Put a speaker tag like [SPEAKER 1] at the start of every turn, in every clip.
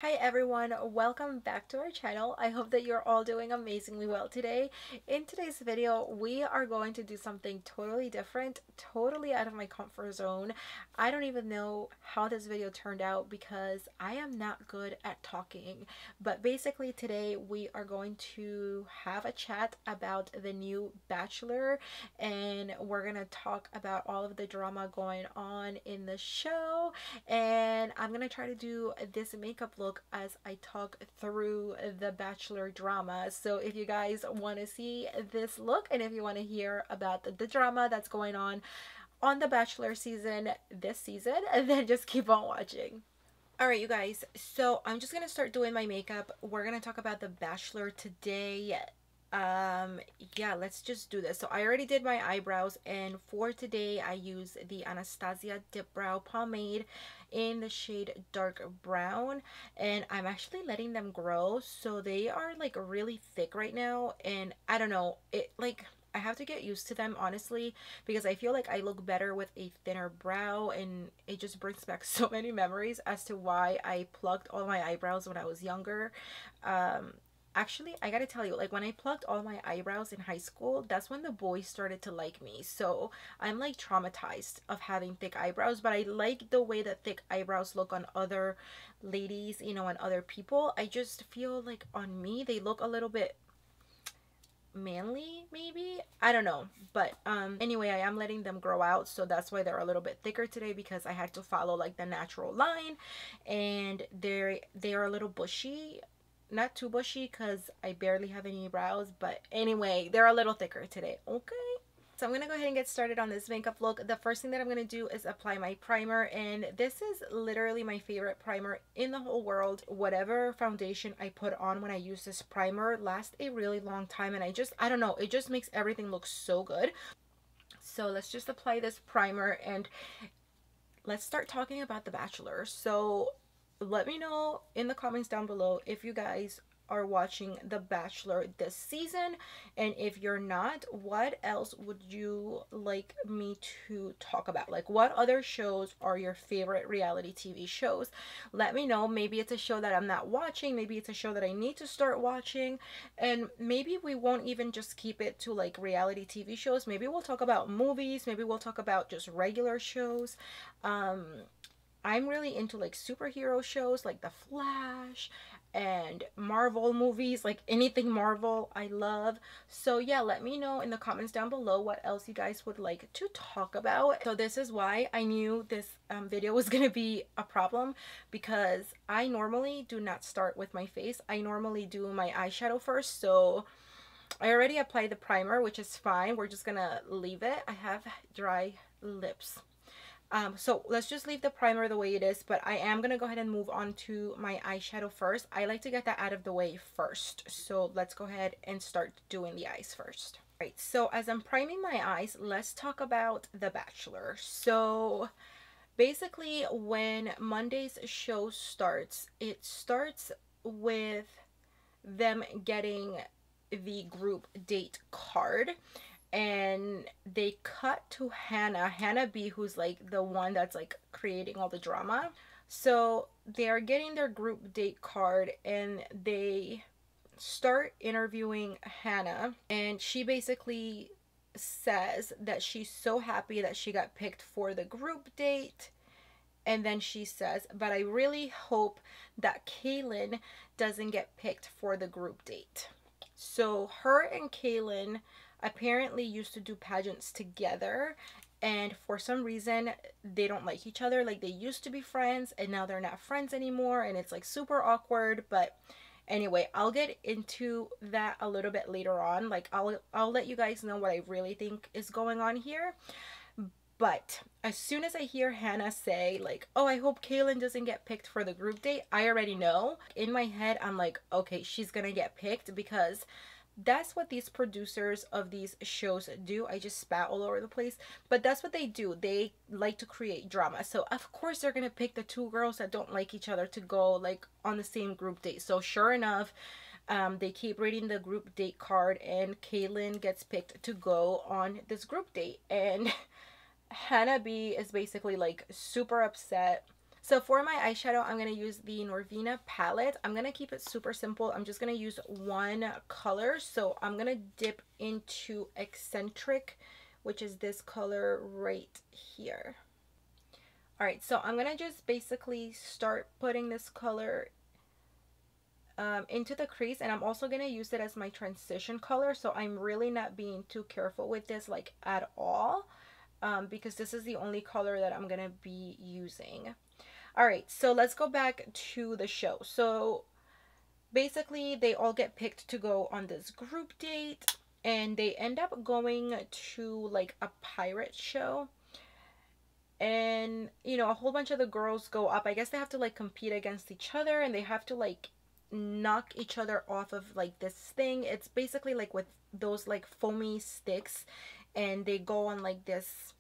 [SPEAKER 1] Hi everyone, welcome back to our channel. I hope that you're all doing amazingly well today. In today's video, we are going to do something totally different, totally out of my comfort zone. I don't even know how this video turned out because I am not good at talking. But basically today we are going to have a chat about the new Bachelor, and we're gonna talk about all of the drama going on in the show, and I'm gonna try to do this makeup look as I talk through the Bachelor drama. So if you guys want to see this look and if you want to hear about the drama that's going on the Bachelor season this season, then just keep on watching. Alright, you guys, so I'm just gonna start doing my makeup. We're gonna talk about the Bachelor today. Yeah, let's just do this. So I already did my eyebrows, and for today I use the Anastasia Dip Brow Pomade in the shade dark brown, and I'm actually letting them grow, so they are like really thick right now, and I don't know, it like I have to get used to them, honestly, because I feel like I look better with a thinner brow, and it just brings back so many memories as to why I plucked all my eyebrows when I was younger. Actually, I gotta tell you, like when I plucked all my eyebrows in high school, that's when the boys started to like me. So I'm like traumatized of having thick eyebrows, but I like the way that thick eyebrows look on other ladies, you know, and other people. I just feel like on me, they look a little bit manly, maybe. I don't know, but anyway, I am letting them grow out, so that's why they're a little bit thicker today, because I had to follow like the natural line, and they are a little bushy, not too bushy because I barely have any brows, but anyway, they're a little thicker today. Okay, so I'm gonna go ahead and get started on this makeup look. The first thing that I'm gonna do is apply my primer, and this is literally my favorite primer in the whole world. Whatever foundation I put on when I use this primer lasts a really long time, and I don't know, it just makes everything look so good. So let's just apply this primer and let's start talking about The Bachelor. So let me know in the comments down below if you guys are watching The Bachelor this season, and if you're not, what else would you like me to talk about? Like, what other shows are your favorite reality TV shows? Let me know. Maybe it's a show that I'm not watching, maybe it's a show that I need to start watching, and maybe we won't even just keep it to like reality TV shows. Maybe we'll talk about movies, maybe we'll talk about just regular shows. um I'm really into like superhero shows like The Flash and Marvel movies, like anything Marvel I love. So yeah, let me know in the comments down below what else you guys would like to talk about. So this is why I knew this video was gonna be a problem, because I normally do not start with my face. I normally do my eyeshadow first. So I already applied the primer, which is fine. We're just gonna leave it. I have dry lips. So let's just leave the primer the way it is, but I am going to go ahead and move on to my eyeshadow first. I like to get that out of the way first. So let's go ahead and start doing the eyes first. Right, so as I'm priming my eyes, let's talk about The Bachelor. So basically when Monday's show starts, it starts with them getting the group date card, and they cut to Hannah B, who's like the one that's like creating all the drama. So they're getting their group date card, and they start interviewing Hannah, and she basically says that she's so happy that she got picked for the group date. And then she says, but I really hope that Kaelyn doesn't get picked for the group date. So her and Kaelyn apparently used to do pageants together, and for some reason they don't like each other. Like, they used to be friends and now they're not friends anymore, and it's like super awkward. But anyway, I'll get into that a little bit later on. Like, I'll let you guys know what I really think is going on here. But as soon as I hear Hannah say like, oh, I hope Kaelyn doesn't get picked for the group date, I already know. In my head, I'm like, okay, she's gonna get picked, because that's what these producers of these shows do. I just spat all over the place, but that's what they do. They like to create drama. So of course they're gonna pick the two girls that don't like each other to go like on the same group date. So sure enough, they keep reading the group date card, and Kaelyn gets picked to go on this group date, and Hannah B is basically like super upset. So for my eyeshadow, I'm going to use the Norvina palette. I'm going to keep it super simple. I'm just going to use one color. So I'm going to dip into Eccentric, which is this color right here. All right, so I'm going to just basically start putting this color into the crease, and I'm also going to use it as my transition color. So I'm really not being too careful with this like at all, because this is the only color that I'm going to be using. All right, so let's go back to the show. So basically they all get picked to go on this group date, and they end up going to like a pirate show. And you know, a whole bunch of the girls go up. I guess they have to like compete against each other, and they have to like knock each other off of like this thing. It's basically like with those like foamy sticks, and they go on like this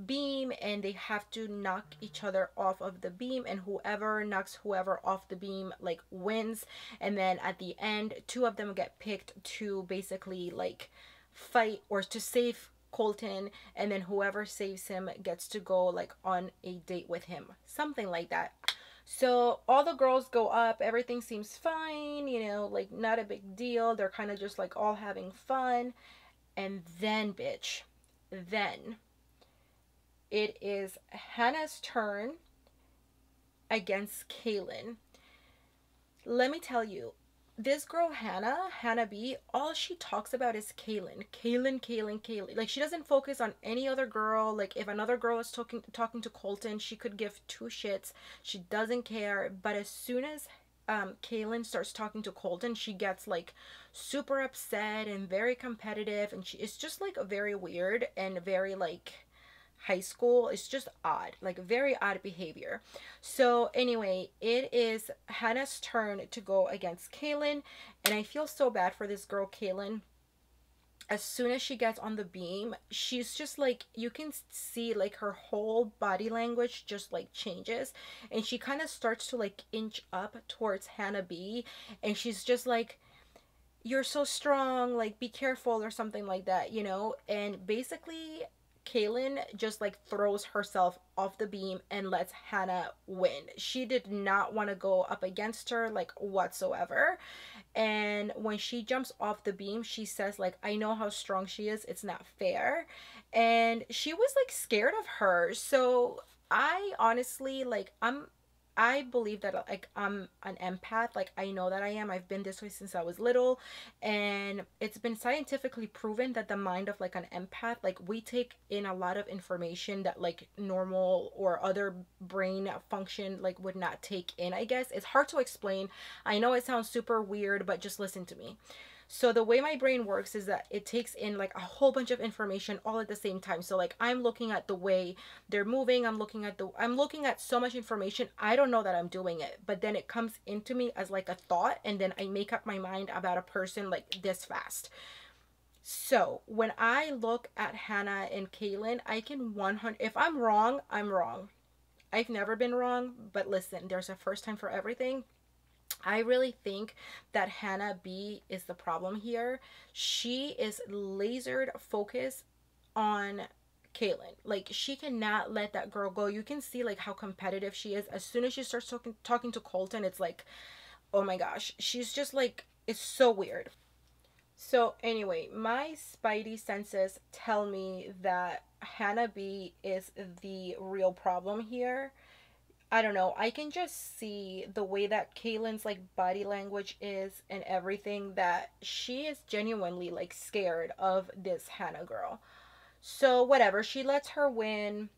[SPEAKER 1] beam, and they have to knock each other off of the beam, and whoever knocks whoever off the beam like wins. And then at the end, two of them get picked to basically like fight or to save Colton, and then whoever saves him gets to go like on a date with him, something like that. So all the girls go up, everything seems fine, you know, like not a big deal. They're kind of just like all having fun. And then, bitch, then it is Hannah's turn against Caelyn. Let me tell you, this girl Hannah B, all she talks about is Caelyn. Caelyn. Like, she doesn't focus on any other girl. Like, if another girl is talking to Colton, she could give two shits. She doesn't care. But as soon as Caelyn starts talking to Colton, she gets like super upset and very competitive, and it's just like very weird and very like high school. It's just odd, like very odd behavior. So anyway, it is Hannah's turn to go against Caelyn, and I feel so bad for this girl Caelyn. As soon as she gets on the beam, she's just like, you can see like her whole body language just like changes, and she kind of starts to like inch up towards Hannah B, and she's just like, you're so strong, like be careful or something like that, you know. And basically Caelyn just like throws herself off the beam and lets Hannah win. She did not want to go up against her like whatsoever. And when she jumps off the beam, she says like, I know how strong she is, it's not fair. And she was like scared of her. So I honestly like, I believe that like I'm an empath. Like, I know that I am. I've been this way since I was little, and it's been scientifically proven that the mind of like an empath, like we take in a lot of information that like normal or other brain function like would not take in. I guess it's hard to explain. I know it sounds super weird, but just listen to me. So the way my brain works is that it takes in like a whole bunch of information all at the same time. So like I'm looking at the way they're moving, I'm looking at so much information. I don't know that I'm doing it, but then it comes into me as like a thought, and then I make up my mind about a person like this fast. So when I look at Hannah and Caelyn, I can 100, if I'm wrong, I'm wrong. I've never been wrong, but listen, there's a first time for everything. I really think that Hannah B is the problem here. She is lasered focused on Caelyn. Like, she cannot let that girl go. You can see like how competitive she is. As soon as she starts talking to Colton, it's like, oh my gosh, she's just like, it's so weird. So anyway, my spidey senses tell me that Hannah B is the real problem here. I don't know. I can just see the way that Caelyn's like body language is and everything, that she is genuinely like scared of this Hannah girl. So whatever, she lets her win,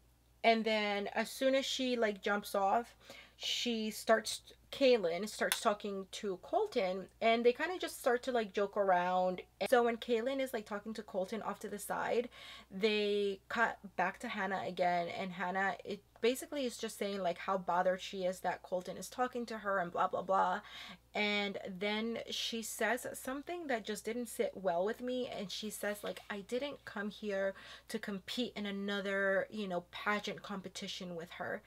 [SPEAKER 1] and then as soon as she like jumps off, Caelyn starts talking to Colton, and they kind of just start to like joke around. And so when Caelyn is like talking to Colton off to the side, they cut back to Hannah again, and Hannah, it basically is just saying like how bothered she is that Colton is talking to her and blah blah blah. And then she says something that just didn't sit well with me, and she says like, I didn't come here to compete in another, you know, pageant competition with her.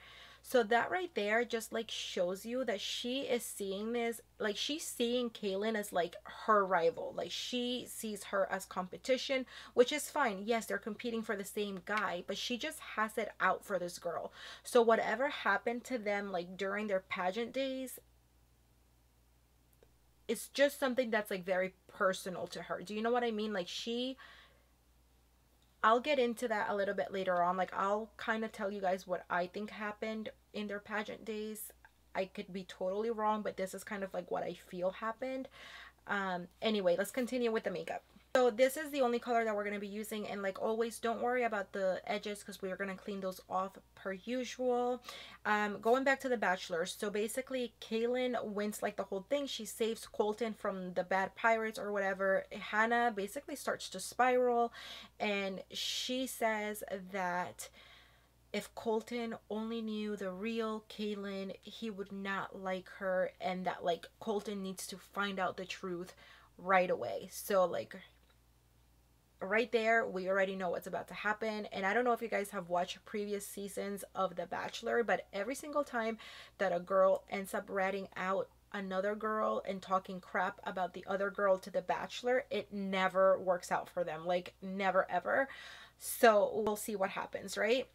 [SPEAKER 1] So that right there just like shows you that she is seeing this, like she's seeing Caelynn as like her rival. Like she sees her as competition, which is fine. Yes, they're competing for the same guy, but she just has it out for this girl. So whatever happened to them like during their pageant days, it's just something that's like very personal to her. Do you know what I mean? Like I'll get into that a little bit later on. Like I'll kind of tell you guys what I think happened in their pageant days. I could be totally wrong, but this is kind of like what I feel happened. Anyway, let's continue with the makeup. So this is the only color that we're going to be using, and like always, don't worry about the edges because we are going to clean those off per usual. Going back to the Bachelor, so basically Caelynn wins like the whole thing. She saves Colton from the bad pirates or whatever. Hannah basically starts to spiral, and she says that if Colton only knew the real Caelynn, he would not like her, and that like Colton needs to find out the truth right away. So like right there, we already know what's about to happen. And I don't know if you guys have watched previous seasons of The Bachelor, but every single time that a girl ends up ratting out another girl and talking crap about the other girl to the Bachelor, it never works out for them. Like never ever. So we'll see what happens, right?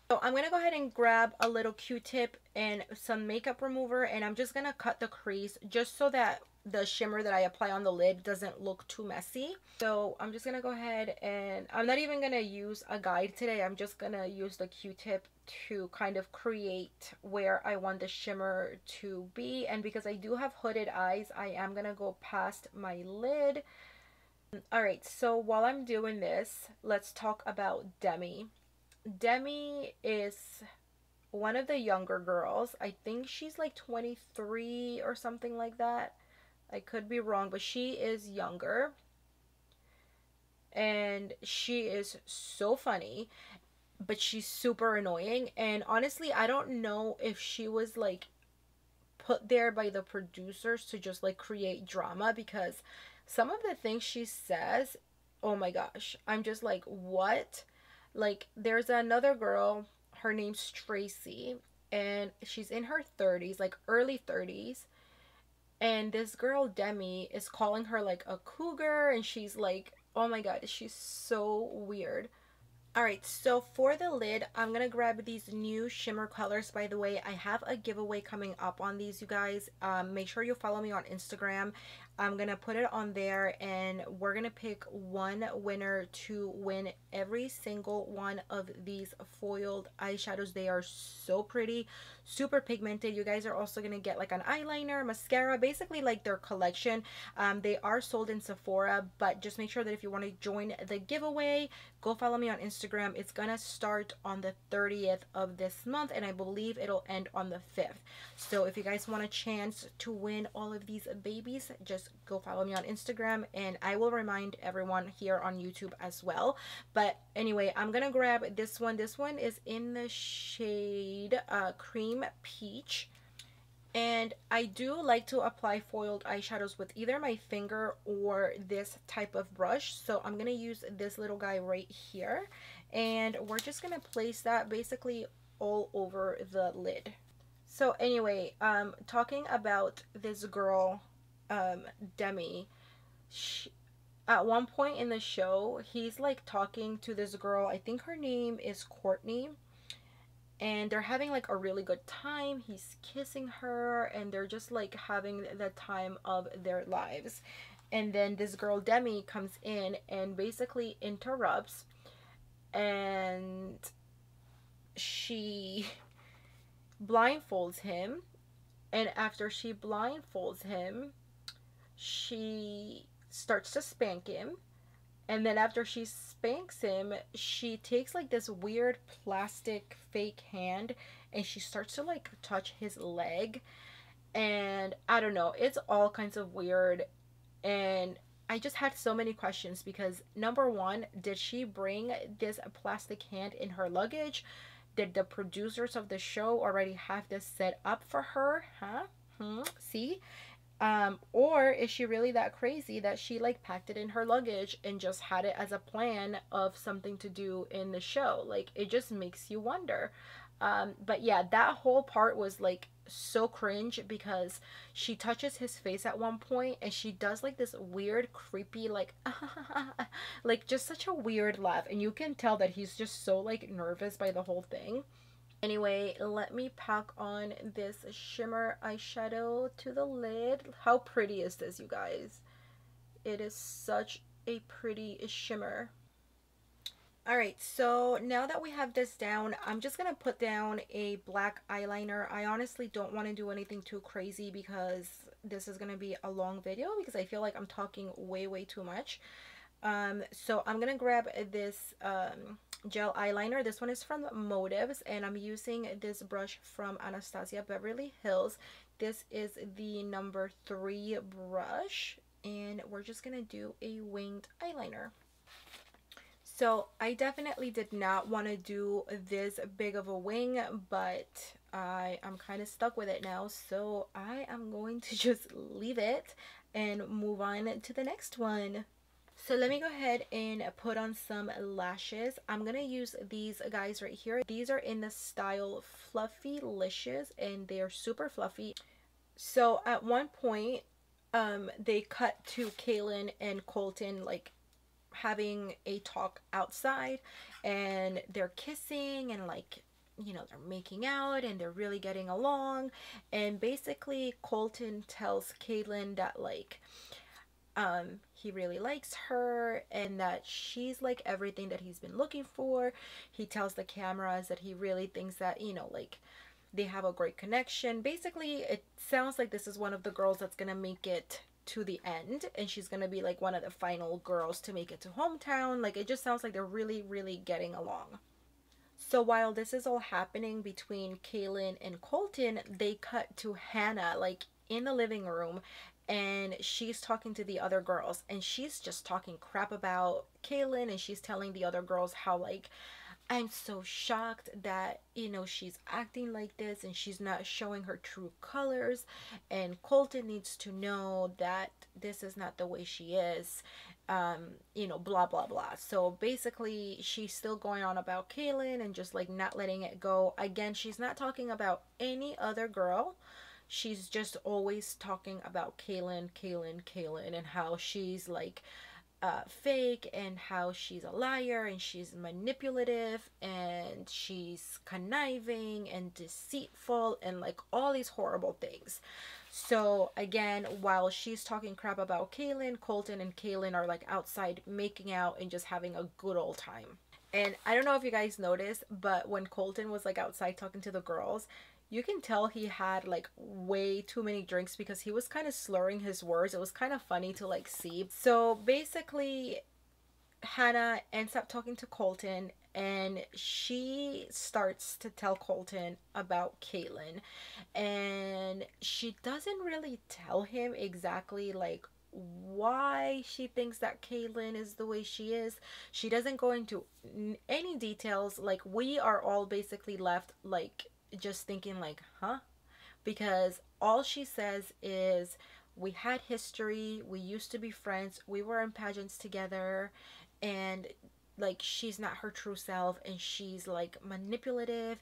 [SPEAKER 1] So I'm going to go ahead and grab a little Q-tip and some makeup remover, and I'm just going to cut the crease just so that the shimmer that I apply on the lid doesn't look too messy. So I'm just going to go ahead, and I'm not even going to use a guide today. I'm just going to use the Q-tip to kind of create where I want the shimmer to be. And because I do have hooded eyes, I am going to go past my lid. Alright, so while I'm doing this, let's talk about Demi. Demi is one of the younger girls. I think she's like 23 or something like that. I could be wrong, but she is younger. And she is so funny, but she's super annoying. And honestly, I don't know if she was like put there by the producers to just like create drama, because some of the things she says, oh my gosh, I'm just like, what? Like there's another girl, her name's Tracy, and she's in her 30s, like early 30s, and this girl Demi is calling her like a cougar, and she's like, oh my god, she's so weird. Alright, so for the lid, I'm going to grab these new shimmer colors. By the way, I have a giveaway coming up on these, you guys. Make sure you follow me on Instagram. I'm going to put it on there, and we're going to pick one winner to win every single one of these foiled eyeshadows. They are so pretty, super pigmented. You guys are also going to get like an eyeliner, mascara, basically like their collection. They are sold in Sephora, but just make sure that if you want to join the giveaway, go follow me on Instagram. It's gonna start on the 30th of this month, and I believe it'll end on the 5th. So if you guys want a chance to win all of these babies, just go follow me on Instagram, and I will remind everyone here on YouTube as well. But anyway, I'm gonna grab this one. This one is in the shade Cream Peach. And I do like to apply foiled eyeshadows with either my finger or this type of brush. So I'm going to use this little guy right here. And we're just going to place that basically all over the lid. So anyway, talking about this girl, Demi, at one point in the show, he's like talking to this girl. I think her name is Courtney. And they're having like a really good time. He's kissing her, and they're just like having the time of their lives. And then this girl Demi comes in and basically interrupts, and she blindfolds him. And after she blindfolds him, she starts to spank him. And then after she spanks him, she takes like this weird plastic fake hand, and she starts to like touch his leg. And I don't know, it's all kinds of weird. And I just had so many questions, because number one, did she bring this plastic hand in her luggage? Did the producers of the show already have this set up for her? See? Or is she really that crazy that she like packed it in her luggage and just had it as a plan of something to do in the show? Like, it just makes you wonder. But yeah, that whole part was like so cringe because she touches his face at one point and she does like this weird creepy like like just such a weird laugh, and you can tell that he's just so like nervous by the whole thing. Anyway, let me pack on this shimmer eyeshadow to the lid. How pretty is this, you guys? It is such a pretty shimmer. Alright, so now that we have this down, I'm just going to put down a black eyeliner. I honestly don't want to do anything too crazy because this is going to be a long video because I feel like I'm talking way too much. So I'm going to grab this gel eyeliner. This one is from Motives, and I'm using this brush from Anastasia Beverly Hills. This is the number 3 brush, and we're just going to do a winged eyeliner. So I definitely did not want to do this big of a wing, but I'm kind of stuck with it now. So I am going to just leave it and move on to the next one. So let me go ahead and put on some lashes. I'm going to use these guys right here. These are in the style Fluffy Licious, and they are super fluffy. So at one point, they cut to Caelynn and Colton like having a talk outside, and they're kissing and like, you know, they're making out and they're really getting along. And basically Colton tells Caelynn that like he really likes her and that she's like everything that he's been looking for. He tells the cameras that he really thinks that, you know, like they have a great connection. Basically it sounds like this is one of the girls that's gonna make it to the end, and she's gonna be like one of the final girls to make it to hometown. Like it just sounds like they're really getting along. So while this is all happening between Caelynn and Colton, they cut to Hannah like in the living room, and she's talking to the other girls, and she's just talking crap about Caelynn, and she's telling the other girls how like, I'm so shocked that, you know, she's acting like this and she's not showing her true colors, and Colton needs to know that this is not the way she is, you know, blah blah blah. So basically she's still going on about Caelynn and just like not letting it go. Again, she's not talking about any other girl. She's just always talking about Caelynn, and how she's like fake, and how she's a liar, and she's manipulative, and she's conniving and deceitful, and like all these horrible things. So again, while she's talking crap about Caelynn, Colton and Caelynn are like outside making out and just having a good old time. And I don't know if you guys noticed, but when Colton was like outside talking to the girls, you can tell he had like way too many drinks because he was kind of slurring his words. It was kind of funny to like see. So basically Hannah ends up talking to Colton, and she starts to tell Colton about Caelynn, and she doesn't really tell him exactly like why she thinks that Caelynn is the way she is. She doesn't go into any details. Like we are all basically left like just thinking like, huh? Because all she says is, we had history, we used to be friends, we were in pageants together, and like she's not her true self, and she's like manipulative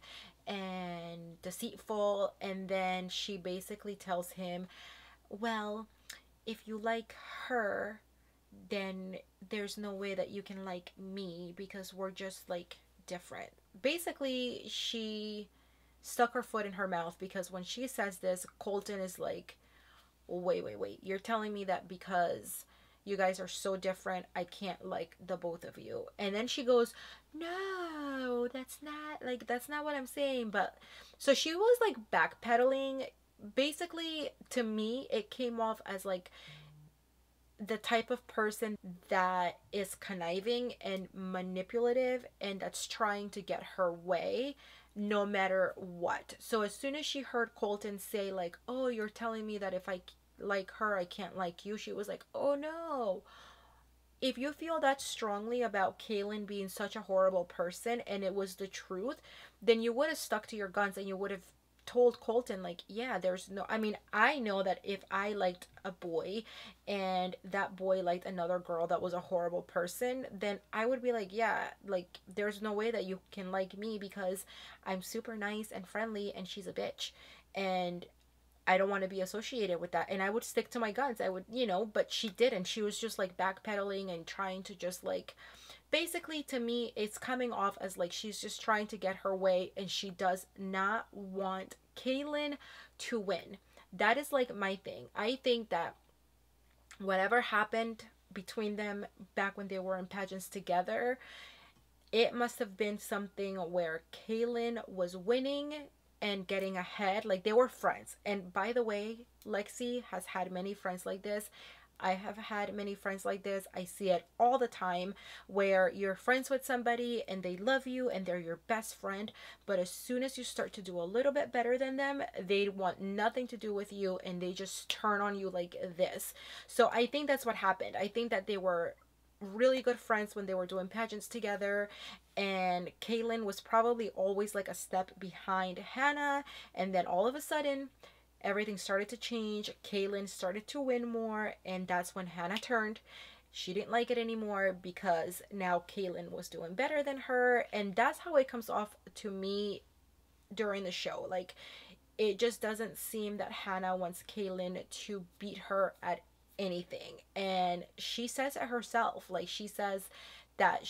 [SPEAKER 1] and deceitful. And then she basically tells him, well, if you like her, then there's no way that you can like me because we're just like different. Basically she stuck her foot in her mouth, because when she says this, Colton is like, wait, you're telling me that because you guys are so different, I can't like the both of you? And then she goes, no, that's not what I'm saying. But so she was like backpedaling. Basically to me it came off as like the type of person that is conniving and manipulative, and that's trying to get her way no matter what. So as soon as she heard Colton say like, oh, you're telling me that if I like her, I can't like you, she was like, oh no. If you feel that strongly about Caelynn being such a horrible person and it was the truth, then you would have stuck to your guns and you would have told Colton, like, yeah, there's no, I mean, I know that if I liked a boy and that boy liked another girl that was a horrible person, then I would be like, yeah, like, there's no way that you can like me because I'm super nice and friendly and she's a bitch. And I don't want to be associated with that. And I would stick to my guns. I would, you know, but she didn't. She was just like backpedaling and trying to just like, basically, to me, it's coming off as like she's just trying to get her way and she does not want Caelynn to win. That is like my thing. I think that whatever happened between them back when they were in pageants together, it must have been something where Caelynn was winning and getting ahead. Like, they were friends. And by the way, Lexi has had many friends like this. I have had many friends like this. I see it all the time where you're friends with somebody and they love you and they're your best friend, but as soon as you start to do a little bit better than them, they want nothing to do with you and they just turn on you like this. So I think that's what happened. I think that they were really good friends when they were doing pageants together, and Caelynn was probably always like a step behind Hannah, and then all of a sudden everything started to change. Caelynn started to win more, and that's when Hannah turned. She didn't like it anymore because now Caelynn was doing better than her, and that's how it comes off to me during the show. Like, it just doesn't seem that Hannah wants Caelynn to beat her at anything. And she says it herself. Like, she says that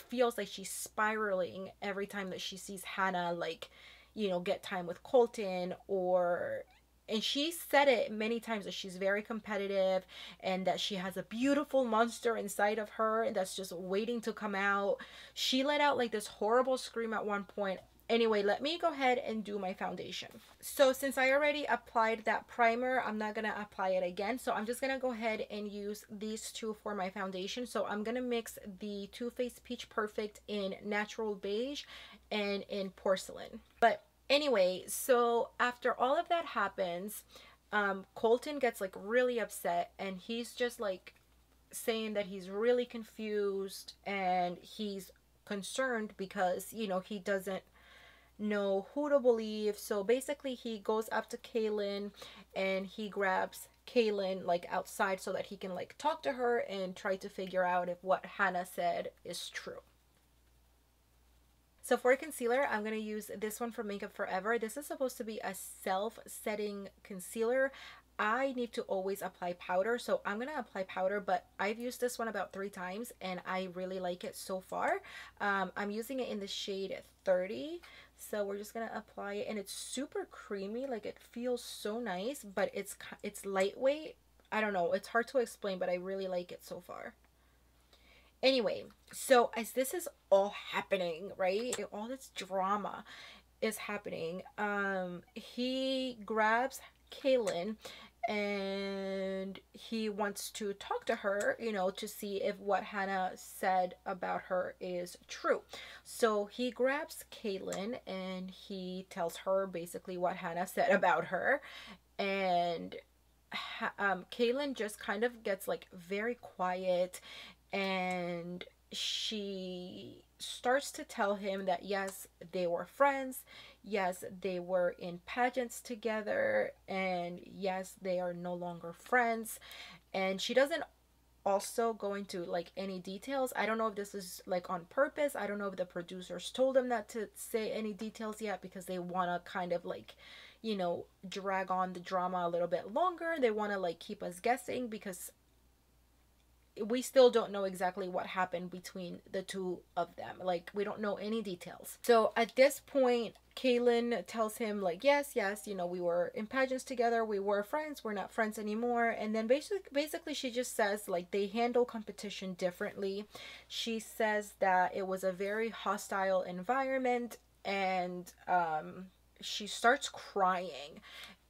[SPEAKER 1] feels like she's spiraling every time that she sees Hannah, like, you know, get time with Colton, or, and she said it many times, that she's very competitive and that she has a beautiful monster inside of her and that's just waiting to come out. She let out like this horrible scream at one point. Anyway, let me go ahead and do my foundation. So since I already applied that primer, I'm not going to apply it again. So I'm just going to go ahead and use these two for my foundation. So I'm going to mix the Too Faced Peach Perfect in Natural Beige and in Porcelain. But anyway, so after all of that happens, Colton gets like really upset and he's just like saying that he's really confused and he's concerned because, you know, he doesn't know who to believe. So basically he goes up to Caelynn and he grabs Caelynn like outside so that he can like talk to her and try to figure out if what Hannah said is true. So for concealer, I'm going to use this one from Makeup Forever. This is supposed to be a self-setting concealer. I need to always apply powder, so I'm going to apply powder, but I've used this one about 3 times and I really like it so far. I'm using it in the shade 30, so we're just going to apply it, and it's super creamy. Like, it feels so nice, but it's lightweight. I don't know, it's hard to explain, but I really like it so far. Anyway, so as this is all happening, right, all this drama is happening, he grabs Caelynn and he wants to talk to her, you know, to see if what Hannah said about her is true. So he grabs Caelynn and he tells her basically what Hannah said about her, and Caelynn just kind of gets like very quiet, and she starts to tell him that yes, they were friends, yes, they were in pageants together, and yes, they are no longer friends. And she doesn't also go into like any details. I don't know if this is like on purpose. I don't know if the producers told them not to say any details yet because they want to kind of like, you know, drag on the drama a little bit longer. They want to like keep us guessing because we still don't know exactly what happened between the two of them. Like, we don't know any details. So at this point, Caelynn tells him like, yes, you know, we were in pageants together, we were friends, we're not friends anymore. And then basically she just says like they handle competition differently. She says that it was a very hostile environment, and she starts crying.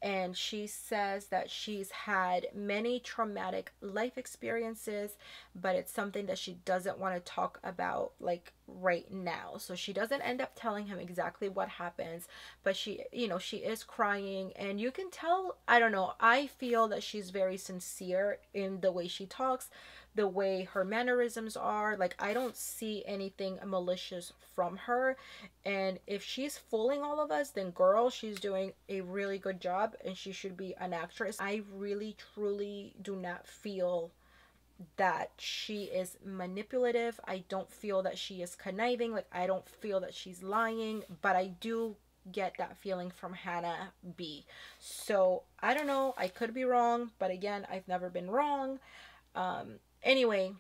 [SPEAKER 1] And she says that she's had many traumatic life experiences, but it's something that she doesn't want to talk about like right now. So she doesn't end up telling him exactly what happens, but she, you know, she is crying, and you can tell, I don't know, I feel that she's very sincere in the way she talks, the way her mannerisms are. Like, I don't see anything malicious from her. And if she's fooling all of us, then girl, she's doing a really good job and she should be an actress. I really truly do not feel that she is manipulative. I don't feel that she is conniving. Like, I don't feel that she's lying, but I do get that feeling from Hannah B. So I don't know, I could be wrong, but again, I've never been wrong. Anyway,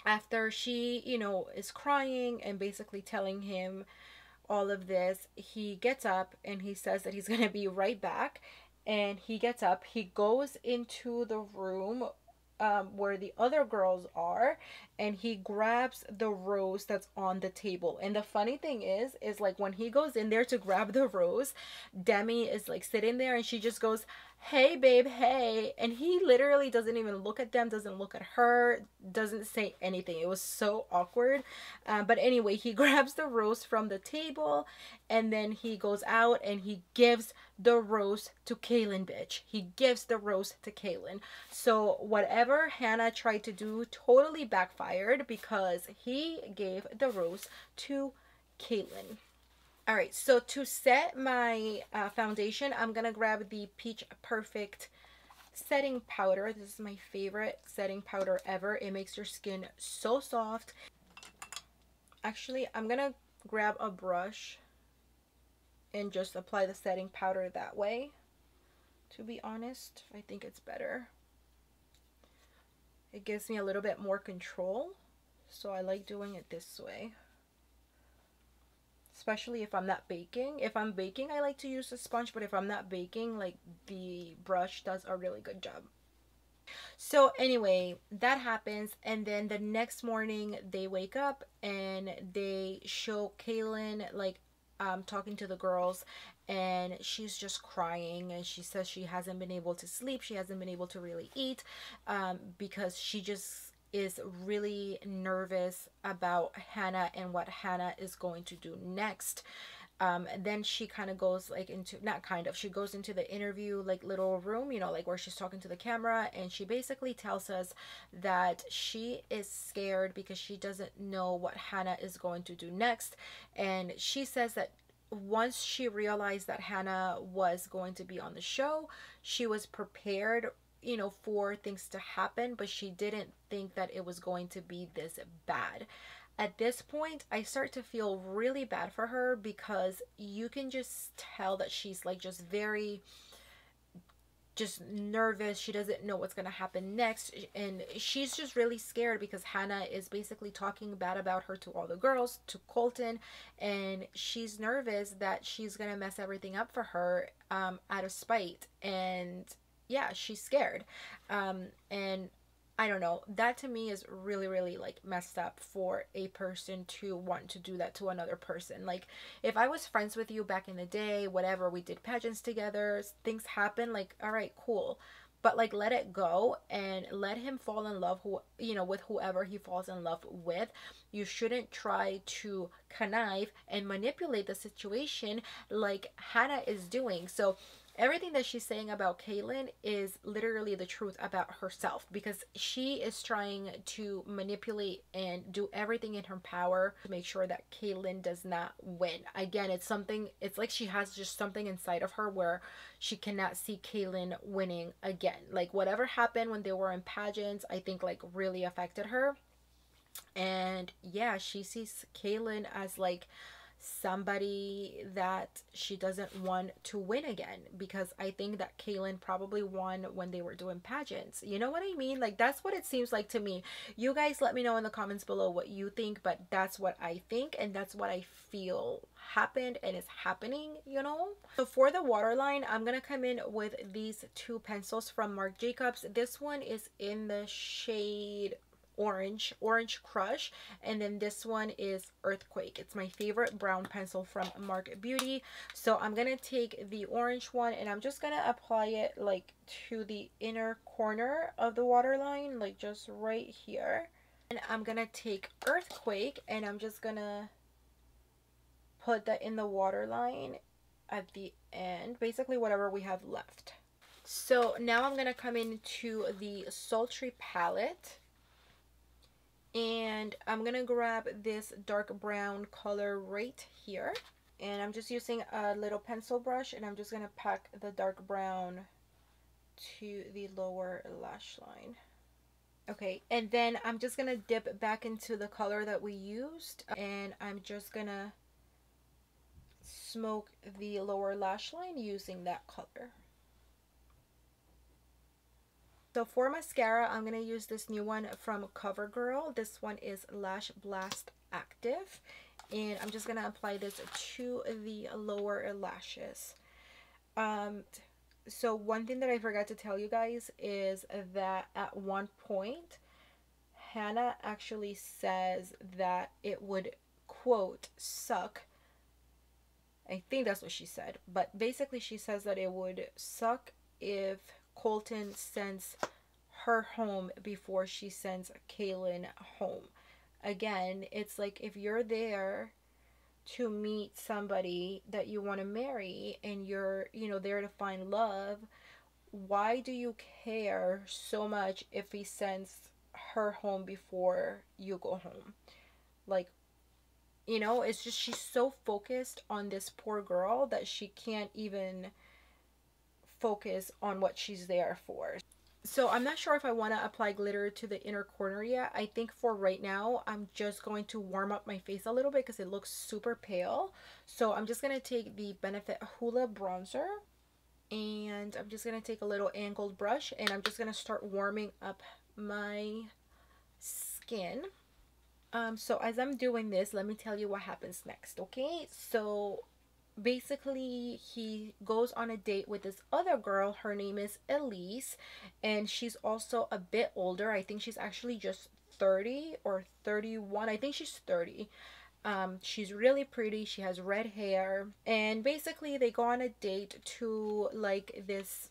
[SPEAKER 1] after she, you know, is crying and basically telling him all of this, he gets up and he says that he's gonna be right back. And he gets up, he goes into the room where the other girls are, and he grabs the rose that's on the table. And the funny thing is like when he goes in there to grab the rose, Demi is like sitting there and she just goes, "Hey babe, hey," and he literally doesn't even look at them, doesn't look at her, doesn't say anything. It was so awkward. But anyway, he grabs the rose from the table and then he goes out and he gives the rose to Caelynn, bitch. He gives the rose to Caelynn. So whatever Hannah tried to do totally backfired because he gave the rose to Caelynn. All right, so to set my foundation, I'm gonna grab the Peach Perfect setting powder. This is my favorite setting powder ever. It makes your skin so soft. Actually, I'm gonna grab a brush and just apply the setting powder that way. To be honest, I think it's better. It gives me a little bit more control, so I like doing it this way. Especially if I'm not baking. If I'm baking, I like to use a sponge, but if I'm not baking, like, the brush does a really good job. So anyway, that happens, and then the next morning they wake up and they show Caelynn like talking to the girls, and she's just crying, and she says she hasn't been able to sleep, she hasn't been able to really eat because she just is really nervous about Hannah and what Hannah is going to do next. Then she kind of goes like into, not kind of, she goes into the interview like little room, you know, like where she's talking to the camera, and she basically tells us that she is scared because she doesn't know what Hannah is going to do next. And she says that once she realized that Hannah was going to be on the show, she was prepared, you know, for things to happen, but she didn't think that it was going to be this bad. At this point, I start to feel really bad for her because you can just tell that she's like just very just nervous. She doesn't know what's going to happen next, and she's just really scared because Hannah is basically talking bad about her to all the girls, to Colton, and she's nervous that she's going to mess everything up for her out of spite. And yeah, she's scared. And I don't know, that to me is really, really like messed up for a person to want to do that to another person. Like, if I was friends with you back in the day, whatever, we did pageants together, things happen, like, all right, cool, but like let it go and let him fall in love, with whoever he falls in love with. You shouldn't try to connive and manipulate the situation like Hannah is doing. So everything that she's saying about Caelynn is literally the truth about herself, because she is trying to manipulate and do everything in her power to make sure that Caelynn does not win. Again, it's like she has just something inside of her where she cannot see Caelynn winning again. Like, whatever happened when they were in pageants, I think like really affected her. And yeah, she sees Caelynn as like somebody that she doesn't want to win again, because I think that Caelynn probably won when they were doing pageants. You know what I mean? Like, that's what it seems like to me. You guys let me know in the comments below what you think, but that's what I think and that's what I feel happened and is happening, you know? So for the waterline, I'm gonna come in with these two pencils from Marc Jacobs. This one is in the shade orange crush, and then this one is Earthquake. It's my favorite brown pencil from Marc Beauty. So I'm gonna take the orange one and I'm just gonna apply it like to the inner corner of the waterline, like just right here. And I'm gonna take Earthquake and I'm just gonna put that in the waterline at the end, basically whatever we have left. So now I'm gonna come into the Sultry palette And I'm gonna grab this dark brown color right here, and I'm just using a little pencil brush, and I'm just gonna pack the dark brown to the lower lash line. Okay, and then I'm just gonna dip back into the color that we used, and I'm just gonna smoke the lower lash line using that color. So for mascara, I'm going to use this new one from CoverGirl. This one is Lash Blast Active. And I'm just going to apply this to the lower lashes. So one thing that I forgot to tell you guys is that at one point, Hannah actually says that it would, quote, suck. I think that's what she said. But basically she says that it would suck if Colton sends her home before she sends Caelynn home. Again, it's like if you're there to meet somebody that you want to marry and you're, you know, there to find love, why do you care so much if he sends her home before you go home? Like, you know, it's just she's so focused on this poor girl that she can't even focus on what she's there for. So I'm not sure if I want to apply glitter to the inner corner yet. I think for right now, I'm just going to warm up my face a little bit because it looks super pale. So I'm just going to take the Benefit Hoola bronzer, and I'm just going to take a little angled brush, and I'm just going to start warming up my skin. So as I'm doing this, let me tell you what happens next, okay? So basically he goes on a date with this other girl. Her name is Elise, and she's also a bit older. I think she's actually just 30 or 31. I think she's 30. She's really pretty. She has red hair, and basically they go on a date to like this,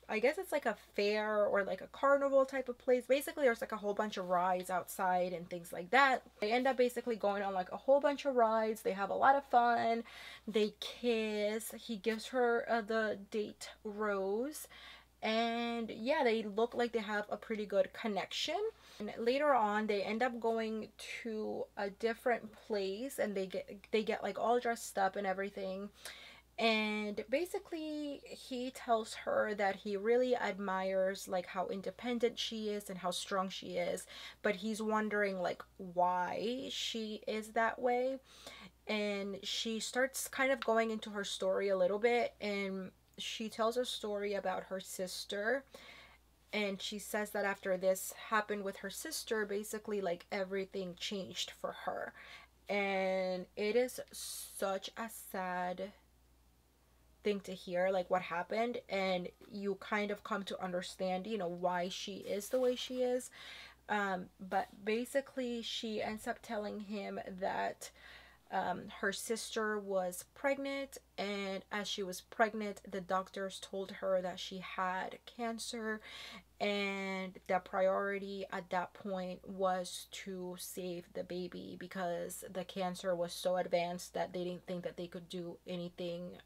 [SPEAKER 1] I guess it's like a fair or like a carnival type of place. Basically, there's like a whole bunch of rides outside and things like that. They end up basically going on like a whole bunch of rides. They have a lot of fun. They kiss. He gives her the date rose. And yeah, they look like they have a pretty good connection. And later on, they end up going to a different place, and they get like all dressed up and everything. And basically he tells her that he really admires like how independent she is and how strong she is, but he's wondering like why she is that way. And she starts kind of going into her story a little bit, and she tells a story about her sister. And she says that after this happened with her sister, basically like everything changed for her. And it is such a sad thing to hear, like what happened, and you kind of come to understand, you know, why she is the way she is. But basically she ends up telling him that her sister was pregnant, and as she was pregnant, the doctors told her that she had cancer, and the priority at that point was to save the baby because the cancer was so advanced that they didn't think that they could do anything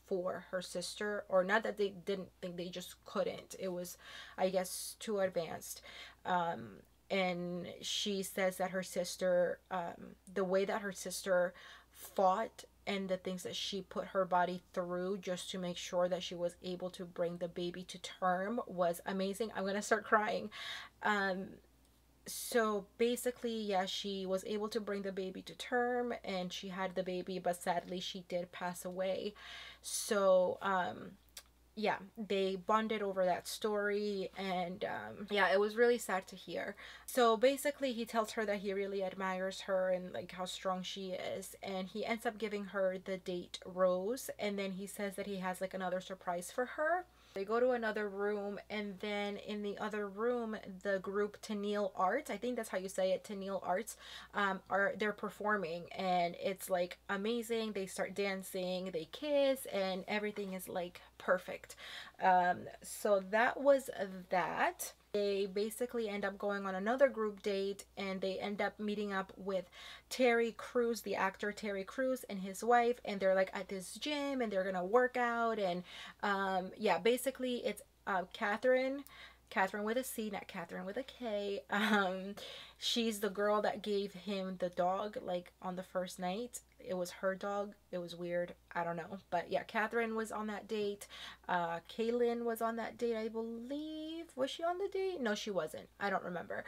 [SPEAKER 1] for her sister. Or not that they didn't think, they just couldn't. It was, I guess, too advanced. And she says that her sister, the way that her sister fought and the things that she put her body through just to make sure that she was able to bring the baby to term was amazing. I'm gonna start crying. So basically, yeah, she was able to bring the baby to term, and she had the baby, but sadly she did pass away. So yeah, they bonded over that story, and yeah, it was really sad to hear. So basically he tells her that he really admires her and like how strong she is, and he ends up giving her the date rose, and then he says that he has like another surprise for her. They go to another room, and then in the other room, the group Tenille Arts, I think that's how you say it, Tenille Arts, they're performing, and it's like amazing. They start dancing, they kiss, and everything is like perfect. So that was that. They basically end up going on another group date, and they end up meeting up with Terry Crews, the actor Terry Crews, and his wife, and they're like at this gym, and they're gonna work out. And yeah, basically it's Catherine, Catherine with a C, not Catherine with a K. She's the girl that gave him the dog, like, on the first night. It was her dog. It was weird. I don't know. But yeah, Catherine was on that date. Caelynn was on that date, I believe. Was she on the date? No, she wasn't. I don't remember.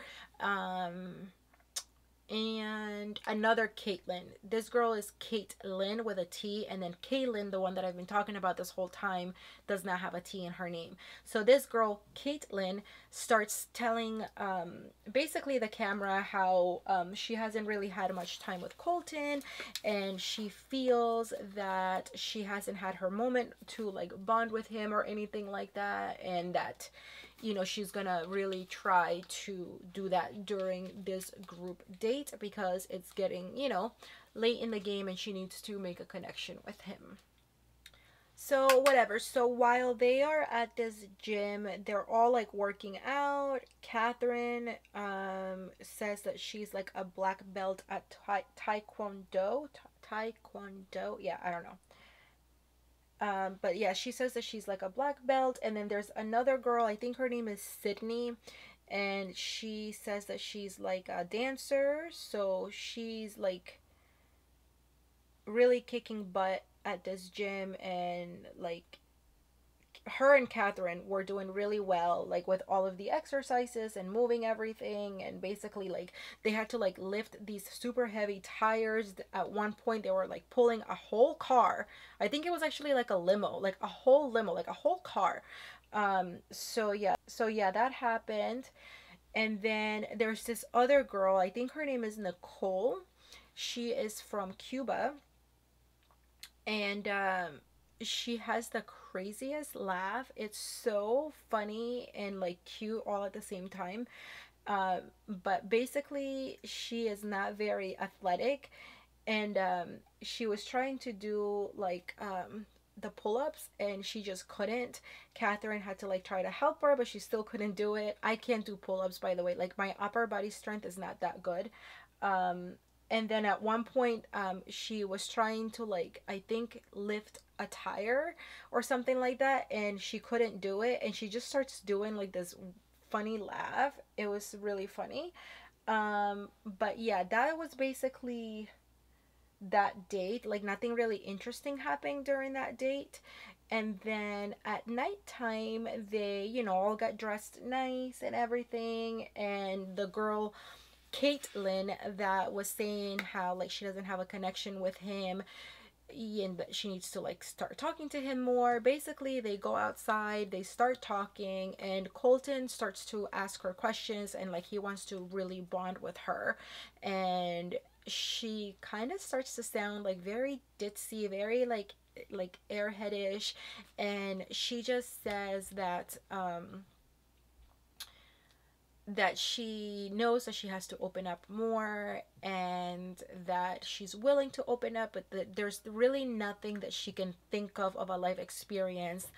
[SPEAKER 1] And another Caitlin. This girl is Caitlyn with a T, and then Caelyn, the one that I've been talking about this whole time, does not have a T in her name. So this girl, Caitlyn, starts telling basically the camera how she hasn't really had much time with Colton, and she feels that she hasn't had her moment to like bond with him or anything like that, and that, you know, she's gonna really try to do that during this group date because it's getting, you know, late in the game and she needs to make a connection with him. So whatever. So while they are at this gym, they're all like working out. Catherine says that she's like a black belt at taekwondo. Taekwondo. Yeah, I don't know. But yeah, she says that she's like a black belt. And then there's another girl, I think her name is Sydney, and she says that she's like a dancer. So she's like really kicking butt at this gym, and like her and Catherine were doing really well, like with all of the exercises and moving everything, and basically like they had to like lift these super heavy tires. At one point they were like pulling a whole car. I think it was actually like a limo, like a whole limo, like a whole car. So yeah, that happened. And then there's this other girl, I think her name is Nicole. She is from Cuba, and she has the craziest laugh. It's so funny and like cute all at the same time. But basically she is not very athletic, and she was trying to do like the pull-ups and she just couldn't. Catherine had to like try to help her, but she still couldn't do it. I can't do pull-ups, by the way. Like my upper body strength is not that good. And then at one point she was trying to like, I think, lift a tire or something like that, and she couldn't do it, and she just starts doing like this funny laugh. It was really funny. But yeah, that was basically that date. Like nothing really interesting happened during that date. And then at nighttime they, you know, all got dressed nice and everything, and the girl Caitlyn that was saying how like she doesn't have a connection with him and that she needs to like start talking to him more. Basically they go outside, they start talking, and Colton starts to ask her questions, and like he wants to really bond with her, and she kind of starts to sound like very ditzy, very like airheadish, and she just says that she knows that she has to open up more, and that she's willing to open up, but there's really nothing that she can think of a life experience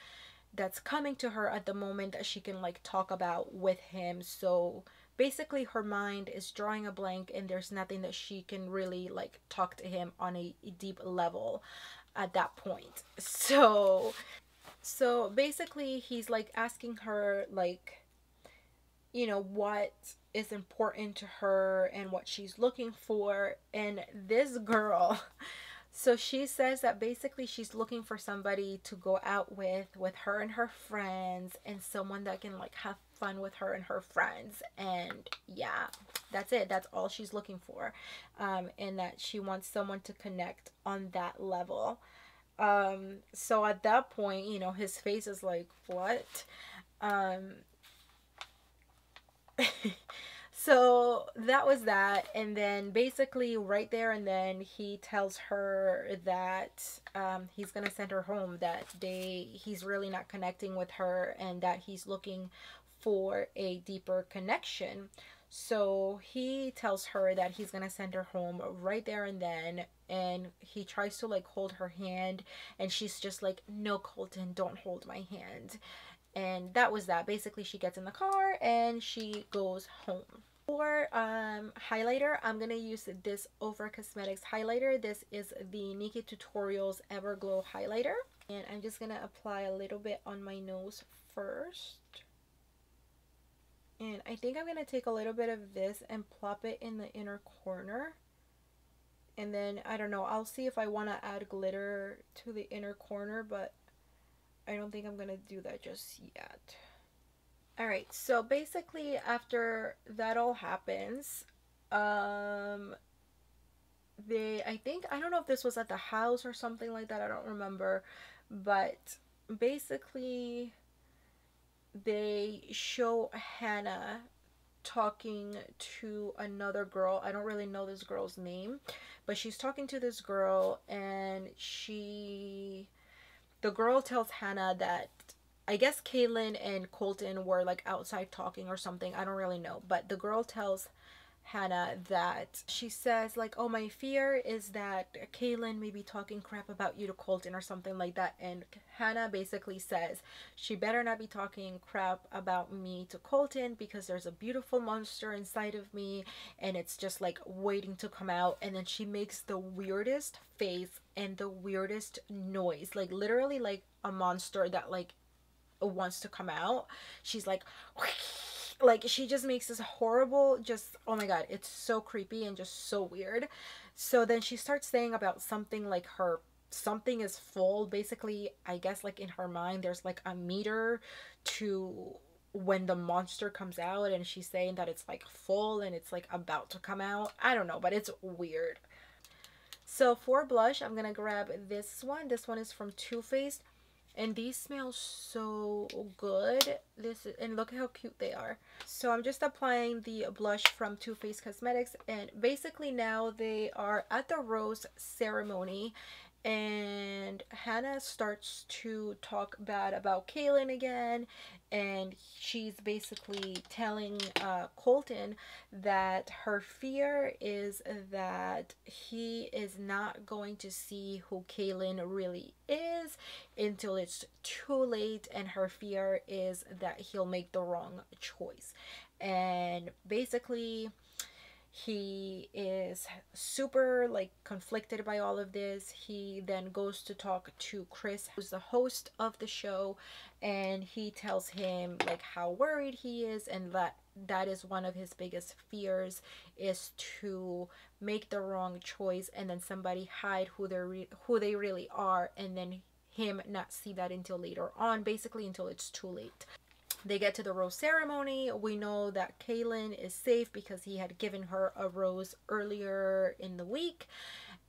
[SPEAKER 1] that's coming to her at the moment that she can like talk about with him. So basically her mind is drawing a blank, and there's nothing that she can really like talk to him on a deep level at that point. So basically he's like asking her like, you know, what is important to her and what she's looking for. And this girl, so she says that basically she's looking for somebody to go out with her and her friends, and someone that can like have fun with her and her friends. And yeah, that's it. That's all she's looking for. And that she wants someone to connect on that level. So at that point, you know, his face is like, what? So that was that. And then basically right there and then he tells her that he's gonna send her home, that he's really not connecting with her, and that he's looking for a deeper connection. So he tells her that he's gonna send her home right there and then, and he tries to like hold her hand, and she's just like, no, Colton, don't hold my hand. And that was that. Basically she gets in the car and she goes home. For highlighter, I'm gonna use this Over Cosmetics highlighter. This is the Nikki Tutorials Everglow highlighter, and I'm just gonna apply a little bit on my nose first. And I think I'm going to take a little bit of this and plop it in the inner corner. And then, I don't know, I'll see if I want to add glitter to the inner corner, but I don't think I'm going to do that just yet. Alright, so basically after that all happens, I think, I don't know if this was at the house or something like that, I don't remember, but basically they show Hannah talking to another girl. I don't really know this girl's name, but she's talking to this girl, and the girl tells Hannah that, I guess Caelyn and Colton were like outside talking or something. I don't really know, but the girl tells Hannah that, she says like, oh, my fear is that Caelyn may be talking crap about you to Colton or something like that. And Hannah basically says she better not be talking crap about me to Colton, because there's a beautiful monster inside of me and it's just like waiting to come out. And then she makes the weirdest face and the weirdest noise, like literally like a monster that like wants to come out. She's like she just makes this horrible, just, oh my god, it's so creepy and just so weird. So then she starts saying about something like her something is full, basically. I guess like in her mind there's like a meter to when the monster comes out, and she's saying that it's like full and it's like about to come out. I don't know, but it's weird. So for blush, I'm gonna grab this one. This one is from Too Faced, and these smell so good. And look how cute they are. So I'm just applying the blush from Too Faced Cosmetics, and basically now they are at the rose ceremony, and Hannah starts to talk bad about Caelyn again, and she's basically telling Colton that her fear is that he is not going to see who Caelyn really is until it's too late, and her fear is that he'll make the wrong choice. And basically he is super like conflicted by all of this. He then goes to talk to Chris, who's the host of the show, and he tells him like how worried he is, and that is one of his biggest fears, is to make the wrong choice and then somebody hide who they really are, and then him not see that until later on, basically until it's too late. They get to the rose ceremony. We know that Caelyn is safe because he had given her a rose earlier in the week.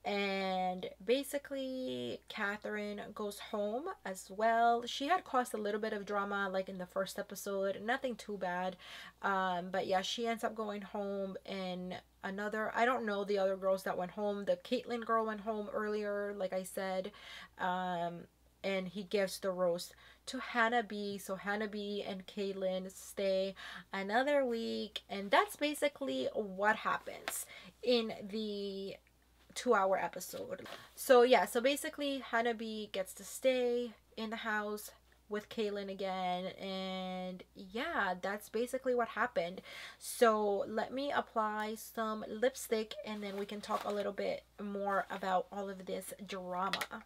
[SPEAKER 1] And basically Catherine goes home as well. She had caused a little bit of drama like in the first episode, nothing too bad, but yeah, she ends up going home. And another, I don't know the other girls that went home. The Caitlyn girl went home earlier, like I said, and he gives the rose to Hannah B. So Hannah B and Caelyn stay another week, and that's basically what happens in the 2-hour episode. So yeah, so basically Hannah B gets to stay in the house with Caelyn again, and yeah, that's basically what happened. So let me apply some lipstick and then we can talk a little bit more about all of this drama.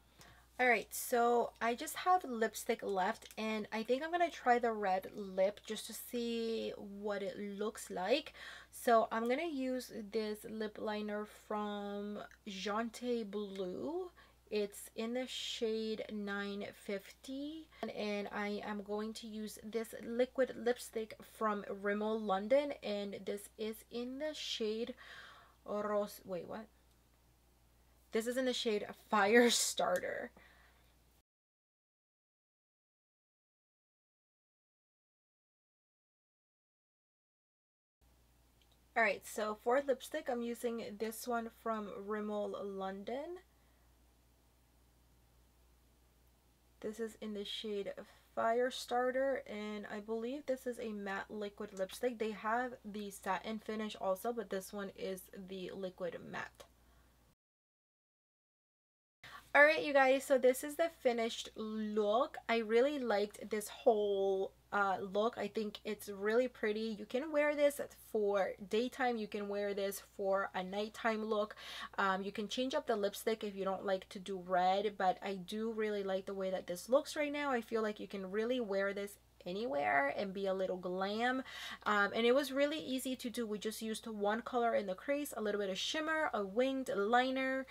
[SPEAKER 1] Alright, so I just have lipstick left, and I think I'm going to try the red lip just to see what it looks like. So I'm going to use this lip liner from Jante Blue. It's in the shade 950, and I am going to use this liquid lipstick from Rimmel London, and this is in the shade Rose. Wait, what? This is in the shade Fire Starter. Alright, so for lipstick, I'm using this one from Rimmel London. This is in the shade Fire Starter, and I believe this is a matte liquid lipstick. They have the satin finish also, but this one is the liquid matte. Alright, you guys, so this is the finished look. I really liked this whole look. I think it's really pretty. You can wear this for daytime, you can wear this for a nighttime look. You can change up the lipstick if you don't like to do red, but I do really like the way that this looks right now. I feel like you can really wear this anywhere and be a little glam. And it was really easy to do. We just used one color in the crease, a little bit of shimmer, a winged liner,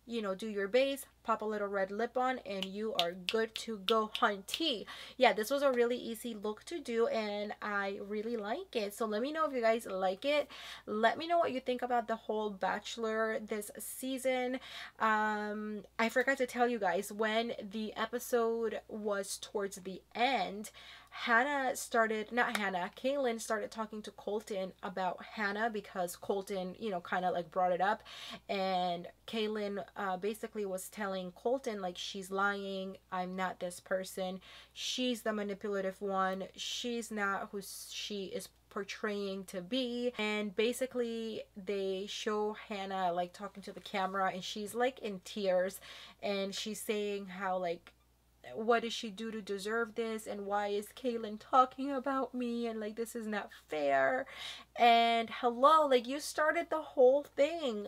[SPEAKER 1] you know, do your base, pop a little red lip on, and you are good to go, hunty. Yeah, this was a really easy look to do, and I really like it. So let me know if you guys like it. Let me know what you think about the whole Bachelor this season. I forgot to tell you guys, when the episode was towards the end, Caelynn started talking to Colton about Hannah, because Colton, you know, kind of like brought it up, and Caelynn basically was telling Colton, like, she's lying, I'm not this person, she's the manipulative one, she's not who she is portraying to be. And basically they show Hannah like talking to the camera, and she's like in tears, and she's saying how, like, what did she do to deserve this, and why is Caelynn talking about me, and like, this is not fair. And hello, like, you started the whole thing.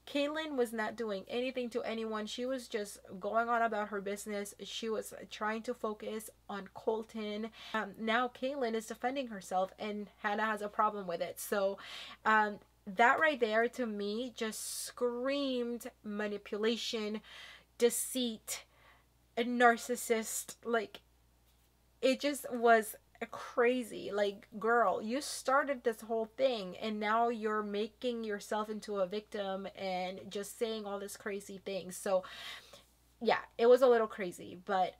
[SPEAKER 1] Caelynn was not doing anything to anyone. She was just going on about her business. She was trying to focus on Colton. Now Caelynn is defending herself, and Hannah has a problem with it. So that right there to me just screamed manipulation, deceit, a narcissist. Like, it just was crazy. Like, girl, you started this whole thing, and now you're making yourself into a victim and just saying all this crazy things. So yeah, it was a little crazy, but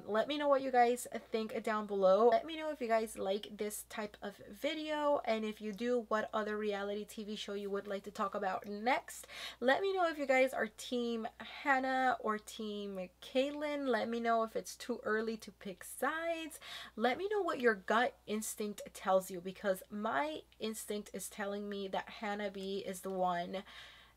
[SPEAKER 1] let me know what you guys think down below. Let me know if you guys like this type of video, and if you do, what other reality TV show you would like to talk about next. Let me know if you guys are team Hannah or team Caelynn. Let me know if it's too early to pick sides. Let me know what your gut instinct tells you, because my instinct is telling me that Hannah B is the one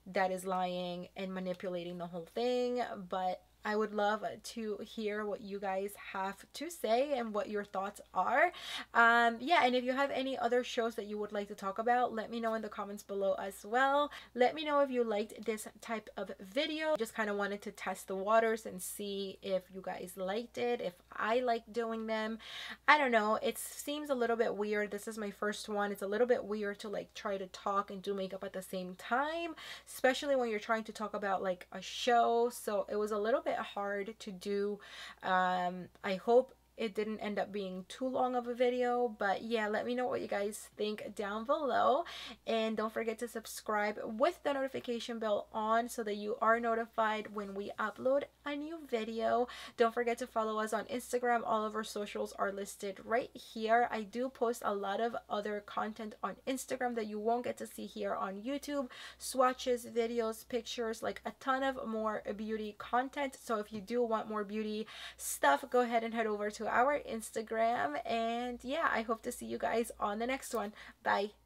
[SPEAKER 1] that is lying and manipulating the whole thing. But I would love to hear what you guys have to say and what your thoughts are. Yeah, and if you have any other shows that you would like to talk about, let me know in the comments below as well. Let me know if you liked this type of video. Just kind of wanted to test the waters and see if you guys liked it, if I like doing them. I don't know, it seems a little bit weird. This is my first one. It's a little bit weird to like try to talk and do makeup at the same time, especially when you're trying to talk about like a show. So it was a little bit hard to do. I hope it didn't end up being too long of a video, but yeah, let me know what you guys think down below, and don't forget to subscribe with the notification bell on so that you are notified when we upload a new video. Don't forget to follow us on Instagram. All of our socials are listed right here. I do post a lot of other content on Instagram that you won't get to see here on YouTube: swatches, videos, pictures, like a ton of more beauty content. So if you do want more beauty stuff, go ahead and head over to our Instagram. And yeah, I hope to see you guys on the next one. Bye.